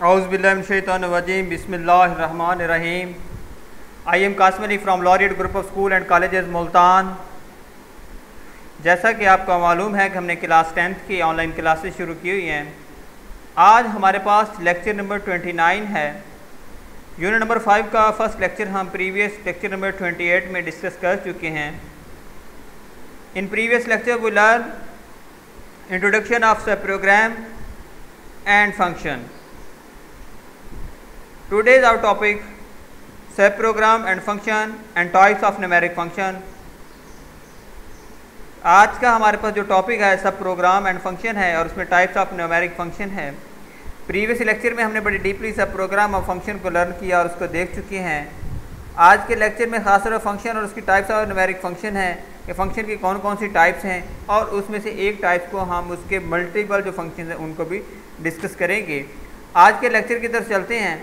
Auzubillahiminash-shaytanir-rajim. Bismillahir-Rahmanir-Rahim. I am Qasim Ali from Laureate Group of School and Colleges Multan. जैसा कि आपको मालूम है कि हमने क्लास 10th की ऑनलाइन क्लासेस शुरू की हुई हैं। आज हमारे पास लेक्चर नंबर 29 है। यूनिट नंबर 5 का फर्स्ट लेक्चर हम प्रीवियस लेक्चर नंबर 28 में डिस्कस कर चुके हैं। In previous lecture we learn introduction of sub program and function. Today is our topic subprogram and function and types of numeric function। आज का हमारे पास जो टॉपिक है सब प्रोग्राम एंड फंक्शन है और उसमें टाइप्स ऑफ न्यूमेरिक फंक्शन है। प्रीवियस लेक्चर में हमने बड़ी डीपली सब प्रोग्राम और फंक्शन को लर्न किया और उसको देख चुके हैं। आज के लेक्चर में खास तौर पर फंक्शन और उसकी टाइप्स ऑफ न्यूमेरिक फंक्शन है कि फंक्शन की कौन कौन सी टाइप्स हैं और उसमें से एक टाइप को हम उसके मल्टीपल जो फंक्शन हैं उनको भी डिस्कस करेंगे। आज के लेक्चर की तरफ चलते हैं।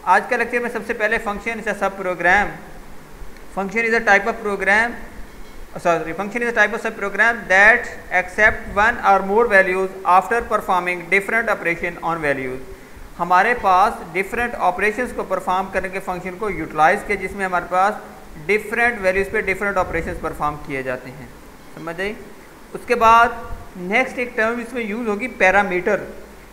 आज का लेक्चर में सबसे पहले function is a sub program. Function is a type of program function is a type of sub program that accept one or more values after performing different operation on values. हमारे पास different operations को perform करने के function को utilize किया जिसमें हमारे पास डिफरेंट वैल्यूज पे डिफरेंट ऑपरेशंस परफॉर्म किए जाते हैं। समझ आई। उसके बाद नेक्स्ट एक टर्म इसमें यूज होगी पैरामीटर।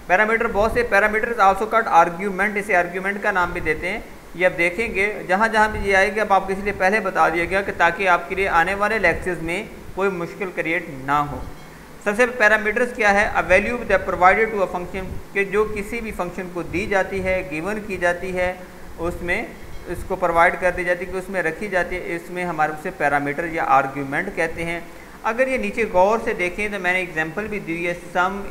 पैरामीटर बहुत से पैरामीटर्स आल्सो कॉल्ड आर्ग्यूमेंट, इसे आर्ग्यूमेंट का नाम भी देते हैं। ये अब देखेंगे जहाँ जहाँ भी ये आएगी अब आपको इसलिए पहले बता दिया गया कि ताकि आपके लिए आने वाले लेक्चर्स में कोई मुश्किल क्रिएट ना हो। सबसे पैरामीटर्स क्या है? A value that provided to a function, कि जो किसी भी फंक्शन को दी जाती है, गिवन की जाती है, उसमें इसको प्रोवाइड कर दी जाती है कि उसमें रखी जाती है, इसमें हमारे उसे पैरामीटर या आर्ग्यूमेंट कहते हैं। अगर ये नीचे गौर से देखें तो मैंने एग्जाम्पल भी दी है, सम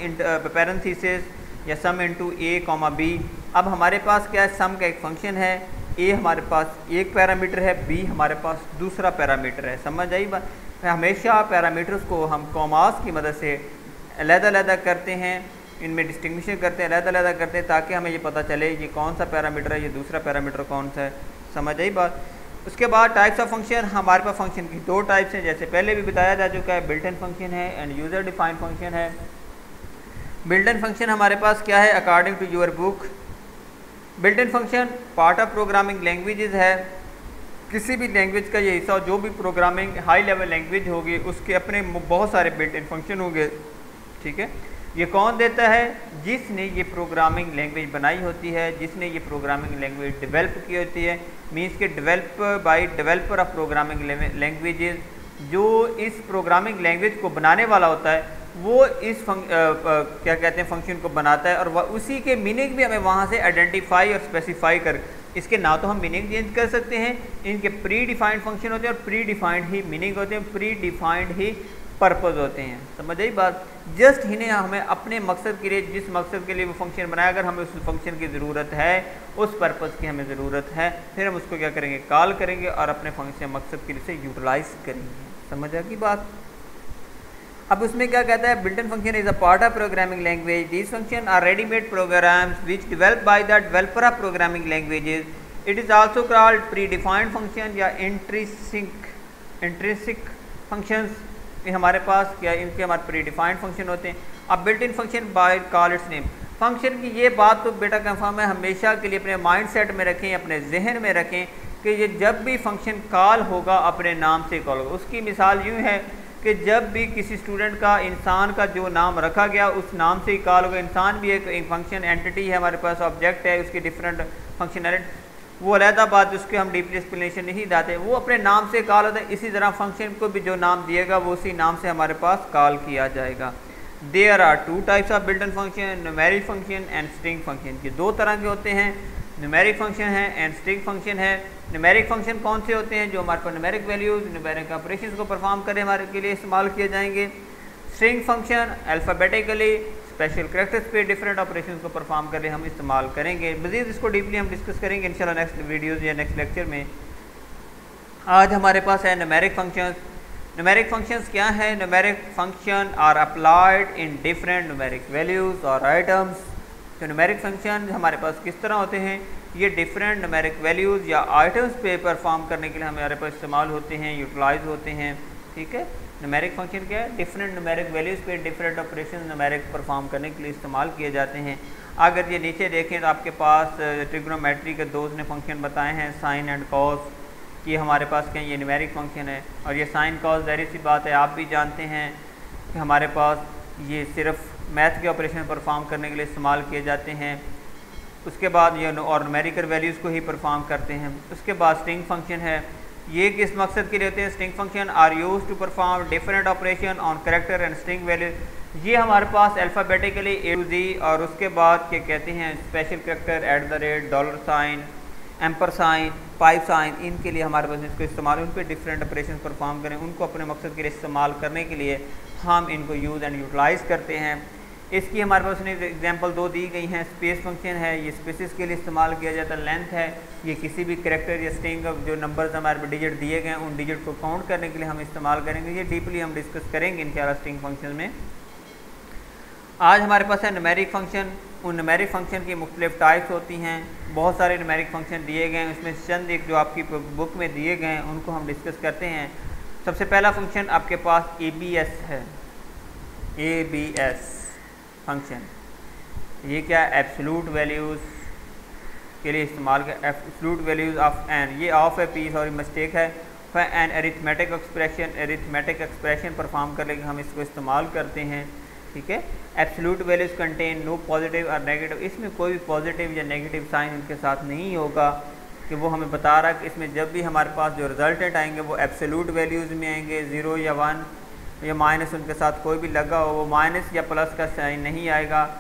पैरेंथेसिस या सम इंटू ए कॉमा बी। अब हमारे पास क्या है? सम का एक फंक्शन है, ए हमारे पास एक पैरामीटर है, बी हमारे पास दूसरा पैरामीटर है। समझ आई बात? हमेशा पैरामीटर्स को हम कॉमास की मदद से अलग-अलग करते हैं, इनमें डिस्टिंग्विशन करते हैं, अलग-अलग करते हैं ताकि हमें ये पता चले ये कौन सा पैरामीटर है, ये दूसरा पैरामीटर कौन सा है। समझ आई बात? उसके बाद टाइप्स ऑफ फंक्शन। हमारे पास फंक्शन की दो टाइप्स हैं, जैसे पहले भी बताया जा चुका है, बिल्ट इन फंक्शन है एंड यूज़र डिफाइंड फंक्शन है। बिल्ट इन फंक्शन हमारे पास क्या है? According to your book built in function part of programming languages है। किसी भी लैंग्वेज का ये हिस्सा जो भी प्रोग्रामिंग हाई लेवल लैंग्वेज होगी उसके अपने बहुत सारे बिल्ट इन फंक्शन होंगे। ठीक है। ये कौन देता है? जिसने ये प्रोग्रामिंग लैंग्वेज बनाई होती है, जिसने ये प्रोग्रामिंग लैंग्वेज डेवलप की होती है। मीन्स के develop by developer of programming languages. जो इस प्रोग्रामिंग लैंग्वेज को बनाने वाला होता है वो इस क्या कहते हैं फंक्शन को बनाता है और उसी के मीनिंग भी हमें वहाँ से आइडेंटिफाई और स्पेसिफाई कर, इसके ना तो हम मीनिंग चेंज कर सकते हैं, इनके प्री डिफाइंड फंक्शन होते हैं और प्री डिफाइंड ही मीनिंग होते हैं, प्री डिफाइंड ही पर्पज़ होते हैं। समझ आई बात? जस्ट इन्हें हमें अपने मकसद के लिए, जिस मकसद के लिए वो फंक्शन बनाया, अगर हमें उस फंक्शन की ज़रूरत है, उस पर्पज़ की हमें ज़रूरत है, फिर हम उसको क्या करेंगे? कॉल करेंगे और अपने फंक्शन मकसद के लिए से यूटिलाइज करेंगे। समझ आ गई बात? अब उसमें क्या कहता है? Built in function is a part of programming language. These function are readymade programs which develop by the developer of programming languages. It is also called pre defined function या इंट्रिंसिक फंक्शंस। हमारे पास क्या इनके हमारे pre defined function होते हैं। अब built in function by call it's name. Function की ये बात तो बेटा कंफर्म है, हमेशा के लिए अपने माइंड सेट में रखें, अपने जहन में रखें कि ये जब भी फंक्शन कॉल होगा अपने नाम से कॉल होगा। उसकी मिसाल यूँ है कि जब भी किसी स्टूडेंट का, इंसान का जो नाम रखा गया उस नाम से ही कॉल होगा। इंसान भी एक फंक्शन एंटिटी है, हमारे पास ऑब्जेक्ट है, उसकी डिफरेंट फंक्शनैलिटी, वो अलहदा बात, उसके हम डीपली एक्सप्लेनेशन नहीं दाते, वो अपने नाम से कॉल होता है। इसी तरह फंक्शन को भी जो नाम दिएगा वो उसी नाम से हमारे पास कॉल किया जाएगा। There are two types of built in function, numeric function and string function. ये दो तरह के होते हैं, न्यूमेरिक फंक्शन है एंड स्ट्रिंग फंक्शन है। न्यूमेरिक फंक्शन कौन से होते हैं? जो हमारे पास न्यूमेरिक वैल्यूज, न्यूमेरिक ऑपरेशंस को परफॉर्म करें हमारे के लिए इस्तेमाल किए जाएंगे। String function alphabetically special characters पे डिफरेंट ऑपरेशंस को परफॉर्म करें हम इस्तेमाल करेंगे। मज़ीद इसको डीपली हम डिस्कस करेंगे इंशाल्लाह नेक्स्ट वीडियोज़ या नेक्स्ट लेक्चर में। आज हमारे पास है न्यूमेरिक फंक्शंस। न्यूमेरिक फंक्शंस क्या है? Numeric function are applied in different numeric values और आइटम्स। तो न्यूमेरिक फंक्शन हमारे पास किस तरह होते हैं? ये डिफरेंट न्यूमेरिक वैल्यूज़ या आइटम्स पे परफॉर्म करने के लिए हमारे पास इस्तेमाल होते हैं, यूटिलाइज होते हैं। ठीक है। न्यूमेरिक फंक्शन क्या है? डिफरेंट न्यूमेरिक वैल्यूज़ पे डिफरेंट ऑपरेशन न्यूमेरिक परफॉर्म करने के लिए इस्तेमाल किए जाते हैं। अगर ये नीचे देखें तो आपके पास ट्रिग्नोमेट्री के दो ने फंक्शन बताए हैं, साइन एंड कॉस। ये हमारे पास क्या, ये न्यूमेरिक फंक्शन है। और ये साइन कॉस ज़ाहिर सी बात है आप भी जानते हैं कि हमारे पास ये सिर्फ मैथ के ऑपरेशन परफॉर्म करने के लिए इस्तेमाल किए जाते हैं। उसके बाद ये और न्यूमेरिकल वैल्यूज़ को ही परफॉर्म करते हैं। उसके बाद स्ट्रिंग फंक्शन है। ये किस मकसद के लिए होते हैं? String function are use to perform different operation on character and string value. ये हमारे पास अल्फ़ाबेटिकली ए टू जी, और उसके बाद क्या कहते हैं special character @ dollar sign, ampersand, pipe sign, इनके लिए हमारे पास इसको इस्तेमाल, उन पर डिफरेंट ऑपरेशन परफॉर्म करें, उनको अपने मकसद के लिए इस्तेमाल करने के लिए हम इनको यूज़ एंड यूटिलाइज़ करते हैं। इसकी हमारे पास एग्जांपल दो दी गई हैं। स्पेस फंक्शन है, ये स्पेसिस के लिए इस्तेमाल किया जाता है। लेंथ है, ये किसी भी कैरेक्टर या स्ट्रिंग जो नंबर्स हमारे पास डिजिट दिए गए हैं उन डिजिट को काउंट करने के लिए हम इस्तेमाल करेंगे। ये डीपली हम डिस्कस करेंगे इंशाल्लाह स्ट्रिंग फंक्शन में। आज हमारे पास है न्यूमेरिक फंक्शन। उन न्यूमेरिक फंक्शन की मुख्तलिफ टाइप्स होती हैं। बहुत सारे न्यूमेरिक फंक्शन दिए गए हैं, उसमें चंद एक जो आपकी बुक में दिए गए हैं उनको हम डिस्कस करते हैं। सबसे पहला फंक्शन आपके पास ABS है। ABS फंक्शन, ये क्या है? एब्सोल्यूट वैल्यूज़ के लिए इस्तेमाल कर, absolute values of n. Of ऑफ है, पी सॉरी मिस्टेक है। एन अरिथमेटिक एक्सप्रेशन परफॉर्म करने के हम इसको इस्तेमाल करते हैं। ठीक है। Absolute values contain no positive और नेगेटिव। इसमें कोई भी पॉजिटिव या नेगेटिव साइन उनके साथ नहीं होगा, कि वो हमें बता रहा है कि इसमें जब भी हमारे पास जो रिजल्टेंट आएंगे वो एब्सोल्यूट वैल्यूज़ में आएंगे। 0 या 1 या माइनस उनके साथ कोई भी लगा हो, वो माइनस या प्लस का साइन नहीं आएगा।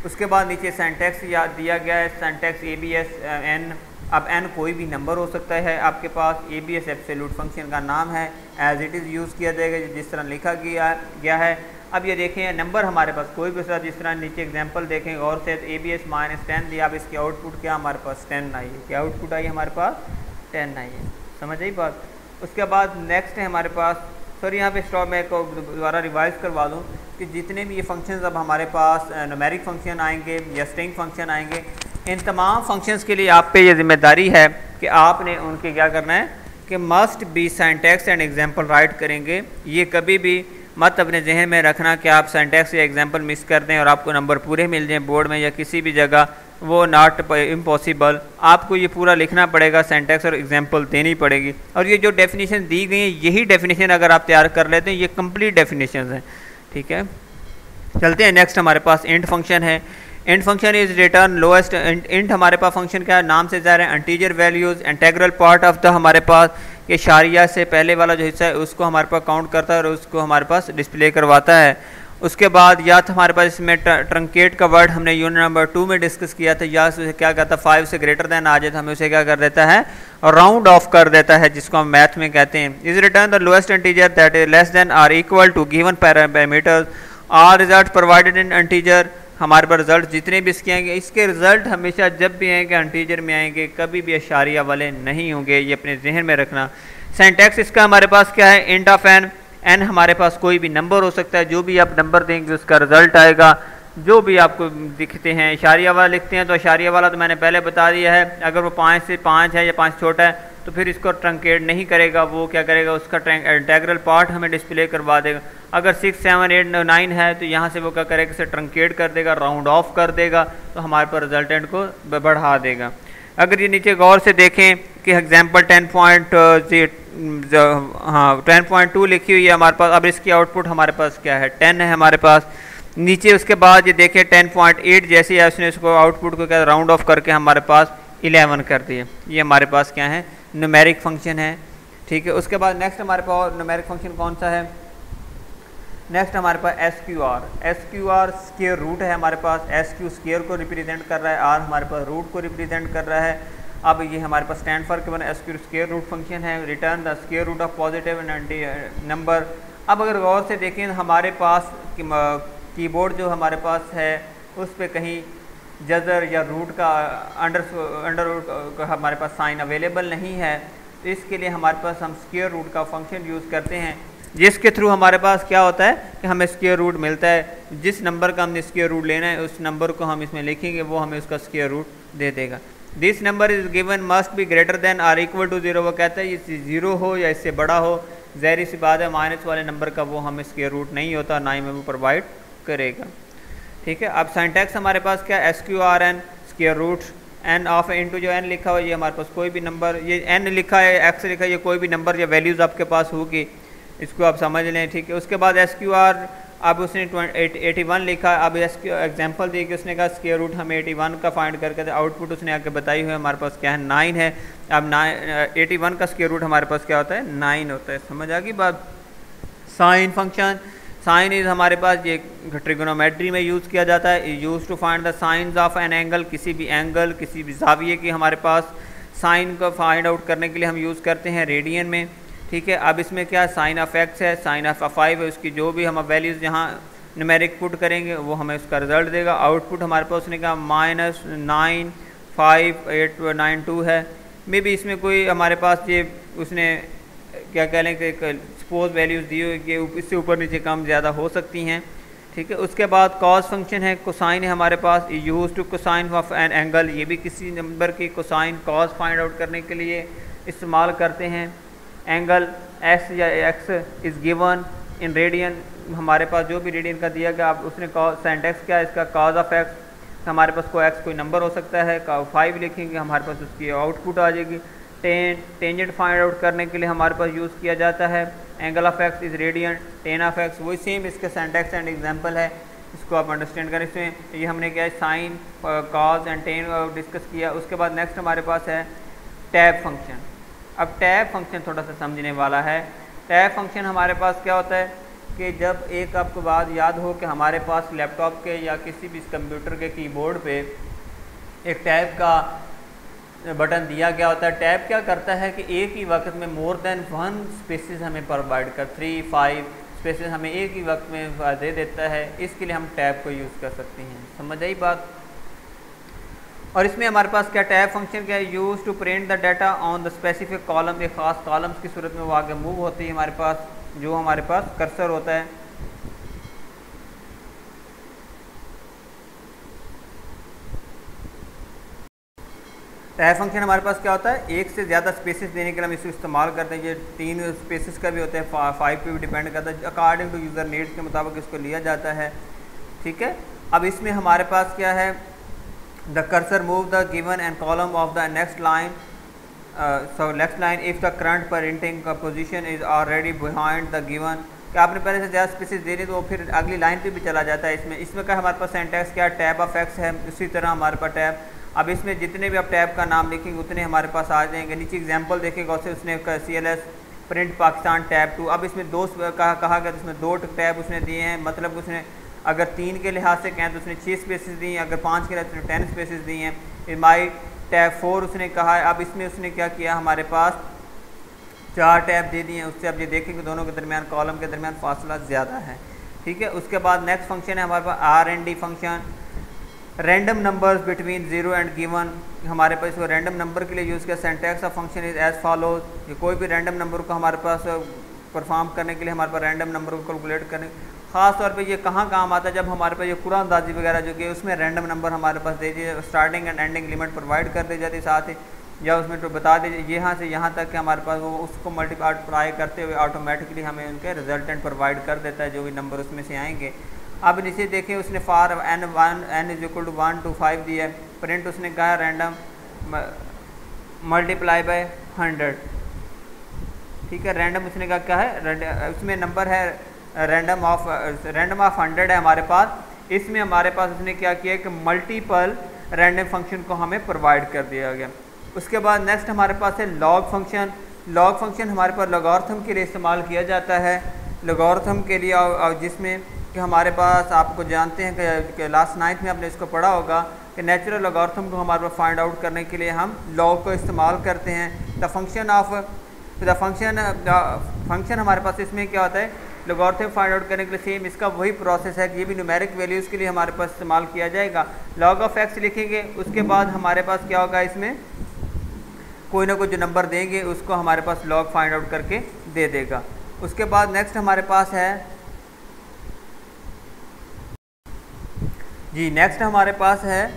उसके बाद नीचे सिंटैक्स याद दिया गया है, सिंटैक्स ABS n। अब n कोई भी नंबर हो सकता है आपके पास। ABS एब्सोल्यूट फंक्शन का नाम है, एज इट इज़ यूज़ किया जाएगा जिस तरह लिखा गया है। अब ये देखें नंबर हमारे पास कोई भी साथ, जिस तरह नीचे एग्जांपल देखें और से ABS -10 दिया। अब इसकी आउटपुट क्या हमारे पास 10 आई है। क्या आउटपुट आई हमारे पास? 10 आई है। समझ आई बात? उसके बाद नेक्स्ट है हमारे पास, सॉरी यहाँ पे स्टॉप मैं को दोबारा रिवाइज करवा दूँ कि जितने भी ये फंक्शंस अब हमारे पास न्यूमेरिक फंक्शन आएंगे या स्ट्रिंग फंक्शन आएंगे, इन तमाम फंक्शंस के लिए आप पे ये जिम्मेदारी है कि आपने उनके क्या करना है कि must be syntax and example right करेंगे। ये कभी भी मत अपने जहन में रखना कि आप सिंटैक्स या एग्जांपल मिस कर दें और आपको नंबर पूरे मिल जाएं बोर्ड में या किसी भी जगह, वो नॉट इम्पॉसिबल। आपको ये पूरा लिखना पड़ेगा, सिंटैक्स और एग्जांपल देनी पड़ेगी। और ये जो डेफिनेशन दी गई है, यही डेफिनेशन अगर आप तैयार कर लेते हैं, ये कंप्लीट डेफिनेशन हैं। ठीक है, चलते हैं नेक्स्ट। हमारे पास इंट फंक्शन है। Int function is return lowest. Int हमारे पास फंक्शन क्या है? नाम से ज़ाहिर है integer values, integral part of the हमारे पास के शारिया से पहले वाला जो हिस्सा है उसको हमारे पास काउंट करता है और उसको हमारे पास डिस्प्ले करवाता है। उसके बाद या तो हमारे पास इसमें ट्रंकेट का वर्ड हमने यूनिट नंबर 2 में डिस्कस किया था, या उसे क्या कहता है 5 से ग्रेटर देन आ जाए तो हमें उसे क्या कर देता है? राउंड ऑफ कर देता है, जिसको हम मैथ में कहते हैं। Is return the lowest integer that is less than or equal to given parameters or result provided in integer. हमारे पास रिजल्ट जितने भी इसके आएंगे, इसके रिजल्ट हमेशा जब भी आएंगे इंटीजर में आएंगे, कभी भी अशारिया वाले नहीं होंगे। ये अपने जहन में रखना। सिंटैक्स इसका हमारे पास क्या है? Int of N. एन हमारे पास कोई भी नंबर हो सकता है, जो भी आप नंबर देंगे उसका रिजल्ट आएगा। जो भी आपको दिखते हैं, इशारिया वाला लिखते हैं तो इशारिया वाला तो मैंने पहले बता दिया है, अगर वो 5 से 5 है या 5 छोटा है तो फिर इसको ट्रंकेट नहीं करेगा, वो क्या करेगा? उसका इंटीग्रल पार्ट हमें डिस्प्ले करवा देगा। अगर 6, 7, 8, 9 है तो यहाँ से वो क्या करेगा? इसे ट्रंकेट कर देगा, राउंड ऑफ कर देगा, तो हमारे पास रिजल्टेंट को बढ़ा देगा। अगर ये नीचे गौर से देखें कि एग्जाम्पल 10.2 लिखी हुई है हमारे पास। अब इसकी आउटपुट हमारे पास क्या है? 10 है हमारे पास नीचे। उसके बाद ये देखें 10.8 जैसे है, उसने इसको आउटपुट को क्या राउंड ऑफ करके हमारे पास 11 कर दिए। ये हमारे पास क्या है? न्यूमेरिक फंक्शन है। ठीक है। उसके बाद नेक्स्ट हमारे पास न्यूमेरिक फंक्शन कौन सा है? नेक्स्ट हमारे पास SQR। SQR स्क्वायर रूट है हमारे पास। SQ स्क्वायर को रिप्रेजेंट कर रहा है, R हमारे पास रूट को रिप्रेजेंट कर रहा है। अब ये हमारे पास स्टैंड फॉर के बना SQ स्क्वायर रूट फंक्शन है। Return the square root of positive number. अब अगर गौर से देखें हमारे पास कीबोर्ड जो हमारे पास है उस पर कहीं जज़र या रूट का अंडर रूट का हमारे पास साइन अवेलेबल नहीं है, तो इसके लिए हमारे पास हम स्क्वायर रूट का फंक्शन यूज़ करते हैं, जिसके थ्रू हमारे पास क्या होता है कि हमें स्क्वायर रूट मिलता है। जिस नंबर का हमने स्क्वायर रूट लेना है उस नंबर को हम इसमें लिखेंगे, वो हमें उसका स्क्वायर रूट दे देगा। This number is given must be greater than or equal to 0। वो कहता है ये 0 हो या इससे बड़ा हो। ज़ाहिर सी बात है माइनस वाले नंबर का वो हमें स्क्वायर रूट नहीं होता, ना ही हमें वो प्रोवाइड करेगा। ठीक है, अब सिंटैक्स हमारे पास क्या SQRN square root n of into जो n लिखा हुआ, ये हमारे पास कोई भी नंबर, ये n लिखा है, x लिखा है, ये कोई भी नंबर या वैल्यूज़ आपके पास होगी, इसको आप समझ लें। ठीक है, उसके बाद SQR, अब उसने 81 लिखा। अब एग्जांपल दी कि उसने कहा स्क्वायर रूट हमें 81 का फाइंड करके, आउटपुट उसने आके बताई हुई है हमारे पास क्या है 9 है। अब 81 का स्क्वायर रूट हमारे पास क्या होता है 9 होता है। समझ आ गई बात। साइन फंक्शन, साइन इज़ हमारे पास ये ट्रिगोनोमेट्री में यूज़ किया जाता है, use to find the sines of an angle, किसी भी एंगल किसी भी जाविये की हमारे पास साइन को फाइंड आउट करने के लिए हम यूज़ करते हैं रेडियन में। ठीक है, अब इसमें क्या साइन ऑफ x है, साइन ऑफ 5 है, उसकी जो भी हम वैल्यूज़ यहाँ न्यूमेरिक पुट करेंगे वो हमें उसका रिजल्ट देगा। आउटपुट हमारे पास उसने कहा -95892 है। मे भी इसमें कोई हमारे पास ये उसने क्या कह लें कि सपोज वैल्यूज़ दी हुई कि इससे ऊपर नीचे कम ज़्यादा हो सकती हैं। ठीक है, उसके बाद कॉस फंक्शन है, कोसाइन है हमारे पास, use to cosine of an angle, ये भी किसी नंबर की कोसाइन कॉस फाइंड आउट करने के लिए इस्तेमाल करते हैं। एंगल x या x is given in radian, हमारे पास जो भी रेडियन का दिया गया, अब उसने सिंटैक्स क्या है इसका, कॉज ऑफ x, हमारे पास कोई x कोई नंबर हो सकता है, 5 लिखेंगे हमारे पास उसकी आउटपुट आ जाएगी। टेंजेंट फाइंड आउट करने के लिए हमारे पास यूज़ किया जाता है angle of x is radian, ten of x, वही सेम इसका सिंटैक्स एंड एग्जांपल है, इसको आप अंडरस्टैंड करें। इसमें ये हमने क्या है sign cause and ten discuss किया। उसके बाद नेक्स्ट हमारे पास है टैब फंक्शन। अब टैब फंक्शन थोड़ा सा समझने वाला है। टैब फंक्शन हमारे पास क्या होता है कि जब एक आपको बात याद हो कि हमारे पास लैपटॉप के या किसी भी कंप्यूटर के कीबोर्ड पे एक टैब का बटन दिया गया होता है। टैब क्या करता है कि एक ही वक्त में मोर देन 1 स्पेसेस हमें प्रोवाइड कर, 3-5 स्पेसेस हमें एक ही वक्त में दे देता है। इसके लिए हम टैब को यूज़ कर सकते हैं। समझ आई बात। और इसमें हमारे पास क्या टैब फंक्शन क्या है, use to print the data on the specific column, एक ख़ास कॉलम्स की सूरत में वो आगे मूव होती है हमारे पास, जो हमारे पास कर्सर होता है। टैब फंक्शन हमारे पास क्या होता है, एक से ज़्यादा स्पेसेस देने के लिए हम इसको इस्तेमाल करते हैं। ये 3 स्पेसेस का भी होता है, 5 पे भी डिपेंड करता है, अकॉर्डिंग टू यूज़र नीड्स के मुताबिक इसको लिया जाता है। ठीक है, अब इसमें हमारे पास क्या है, the cursor move the given and column of the next line, so next line if the current printing position is already behind the given, कि आपने पहले से ज़्यादा स्पेसेस दे दी तो वो फिर अगली लाइन पे भी चला जाता है। इसमें क्या हमारे पास सिंटैक्स क्या टैब ऑफ x है, उसी तरह हमारे पास टैब, अब इसमें जितने भी आप टैब का नाम लिखेंगे उतने हमारे पास आ जाएंगे। नीचे एग्जांपल देखेंगे उसने CLS प्रिंट पाकिस्तान टैब 2, अब इसमें 2 कहा गया तो उसमें 2 टैब उसने दिए हैं, मतलब उसने अगर 3 के लिहाज से कहें तो उसने 6 स्पेसेस दिए हैं, अगर 5 के लिहाज से 10 स्पेसेस दिए हैं। माई टैब 4 उसने कहा है। अब इसमें उसने क्या किया, हमारे पास 4 टैब दे दिए हैं। उससे अब ये देखेंगे दोनों के दरमियान कॉलम के दरमियान फासला ज़्यादा है। ठीक है, उसके बाद नेक्स्ट फंक्शन है हमारे पास RND function, random numbers between 0 and given, हमारे पास इसको रैंडम नंबर के लिए यूज़ किया। Syntax of function is as follows, ये कोई भी रैंडम नंबर को हमारे पास परफॉर्म करने के लिए हमारे पास रैंडम नंबर को कैलकुलेट करने, ख़ास तौर पे ये कहाँ काम आता है, जब हमारे पास ये कुरान अंदाजी वगैरह जो कि उसमें रैंडम नंबर हमारे पास दे दिए, starting and ending limit provide कर दी जाती है साथ ही, या उसमें तो बता दीजिए यहाँ से यहाँ तक कि हमारे पास वो उसको मल्टीप्लाई करते हुए ऑटोमेटिकली हमें उनके रिजल्टेंट प्रोवाइड कर देता है जो भी नंबर उसमें से आएंगे। अब नीचे देखें उसने for n is equal to 1 to 5 दिया है। प्रिंट उसने कहा रैंडम मल्टीप्लाई बाय 100। ठीक है, रैंडम उसने कहा क्या है, उसमें नंबर है रैंडम ऑफ 100 है हमारे पास। इसमें हमारे पास उसने क्या किया कि मल्टीपल रैंडम फंक्शन को हमें प्रोवाइड कर दिया गया। उसके बाद नेक्स्ट हमारे पास है लॉग फंक्शन। लॉग फंक्शन हमारे पास लॉगरिथम के लिए इस्तेमाल किया जाता है, लॉगरिथम के लिए, और जिसमें कि हमारे पास आपको जानते हैं कि लास्ट 9th में आपने इसको पढ़ा होगा कि नेचुरल लॉगरिथम को हमारे पास फाइंड आउट करने के लिए हम लॉग को इस्तेमाल करते हैं। द फंक्शन हमारे पास इसमें क्या होता है, लॉगरिथम फाइंड आउट करने के लिए सेम इसका वही प्रोसेस है कि ये भी न्यूमेरिक वैल्यूज़ के लिए हमारे पास इस्तेमाल किया जाएगा। लॉग ऑफ x लिखेंगे, उसके बाद हमारे पास क्या होगा, इसमें कोई ना कोई जो नंबर देंगे उसको हमारे पास लॉग फाइंड आउट करके दे देगा। उसके बाद नेक्स्ट हमारे पास है जी, नेक्स्ट हमारे पास है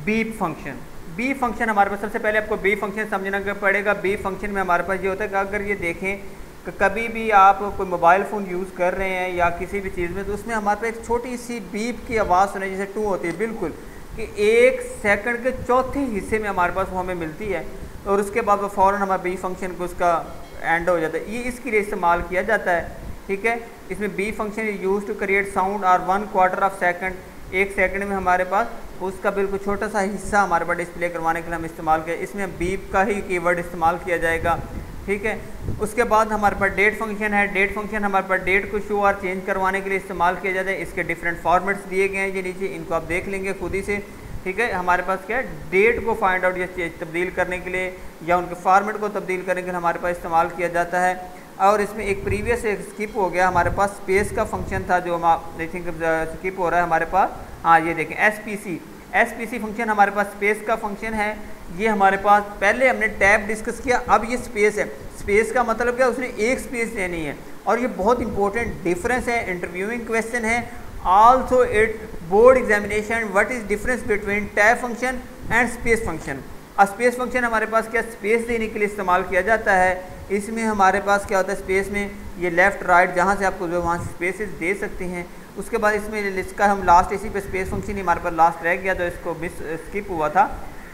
बीप फंक्शन। बी फंक्शन हमारे पास, सबसे पहले आपको बी फंक्शन समझना पड़ेगा। बी फंक्शन में हमारे पास ये होता है कि अगर ये देखें कि कभी भी आप कोई मोबाइल फ़ोन यूज़ कर रहे हैं या किसी भी चीज़ में, तो उसमें हमारे पास एक छोटी सी बीप की आवाज़ सुने, जैसे टू होती है बिल्कुल, कि 1 सेकंड के चौथे हिस्से में हमारे पास वो हमें मिलती है, और उसके बाद वो फ़ौरन हमारे बी फंक्शन को उसका एंड हो जाता है। ये इसके लिए इस्तेमाल किया जाता है, ठीक है। इसमें B function use to create sound और 1/4 ऑफ सेकंड, 1 सेकंड में हमारे पास उसका बिल्कुल छोटा सा हिस्सा हमारे पास डिस्प्ले करवाने के लिए हम इस्तेमाल किया। इसमें बीप का ही कीवर्ड इस्तेमाल किया जाएगा, ठीक है। उसके बाद हमारे पास डेट फंक्शन है। डेट फंक्शन हमारे पास डेट को शो और चेंज करवाने के लिए इस्तेमाल किया जाता है। इसके डिफरेंट फॉर्मेट्स दिए गए हैं ये नीचे, इनको आप देख लेंगे खुद ही से, ठीक है। हमारे पास क्या है, डेट को फाइंड आउट या तब्दील करने के लिए या उनके फॉर्मेट को तब्दील करने के लिए हमारे पास इस्तेमाल किया जाता है। और इसमें एक प्रीवियस एक स्किप हो गया, हमारे पास स्पेस का फंक्शन था जो हम आई थिंक स्किप हो रहा है हमारे पास। हाँ ये देखें, एसपीसी फंक्शन हमारे पास स्पेस का फंक्शन है। ये हमारे पास पहले हमने टैब डिस्कस किया, अब ये स्पेस है। स्पेस का मतलब क्या, उसने एक स्पेस लेनी है, और ये बहुत इंपॉर्टेंट डिफरेंस है, इंटरव्यूइंग क्वेश्चन है। Also it board examination, what is difference between tab function and space function. Space function हमारे पास क्या, स्पेस देने के लिए इस्तेमाल किया जाता है। इसमें हमारे पास क्या होता है, स्पेस में ये लेफ़्ट राइट जहाँ से आपको जो वहाँ से स्पेसेस दे सकते हैं। उसके बाद इसमें इसका हम लास्ट इसी पे स्पेस फंक्शन ही हमारे पास लास्ट रह गया, तो इसको मिस स्किप हुआ था।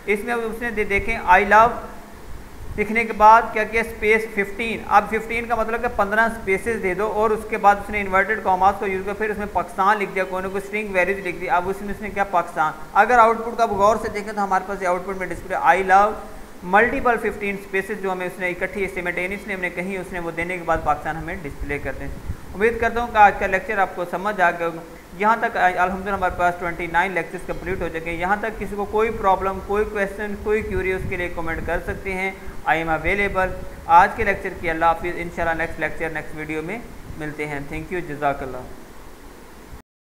इसमें उसने देखें आई लव लिखने के बाद क्या किया, स्पेस 15। अब 15 का मतलब कि 15 स्पेसेस दे दो, और उसके बाद उसने इन्वर्टेड कॉमास को यूज़ कर फिर उसमें पाकिस्तान लिख दिया, कोई ना कोई स्ट्रिंग वैल्यूज लिख दी। अब उसमें उसने क्या, पाकिस्तान। अगर आउटपुट का गौर से देखें तो हमारे पास आउटपुट में display I love multiple 15 spaces जो हमें उसने इकट्ठी सिमल्टेनियसली हमने कहीं उसने वो देने के बाद पाकिस्तान हमें डिस्प्ले करते हैं। उम्मीद करता हूँ कि आज का लेक्चर आपको समझ आ गया। यहाँ तक अल्हम्दुलिल्लाह हमारे पास 29 लेक्चर्स कंप्लीट हो चुके हैं। यहाँ तक किसी को कोई प्रॉब्लम, कोई क्वेश्चन, कोई क्यूरी, उसके लिए कमेंट कर सकते हैं। I am available. आज के लेक्चर की अल्लाह हाफिज़। इंशाल्लाह नेक्स्ट लेक्चर नेक्स्ट वीडियो में मिलते हैं। थैंक यू, जज़ाकल्लाह।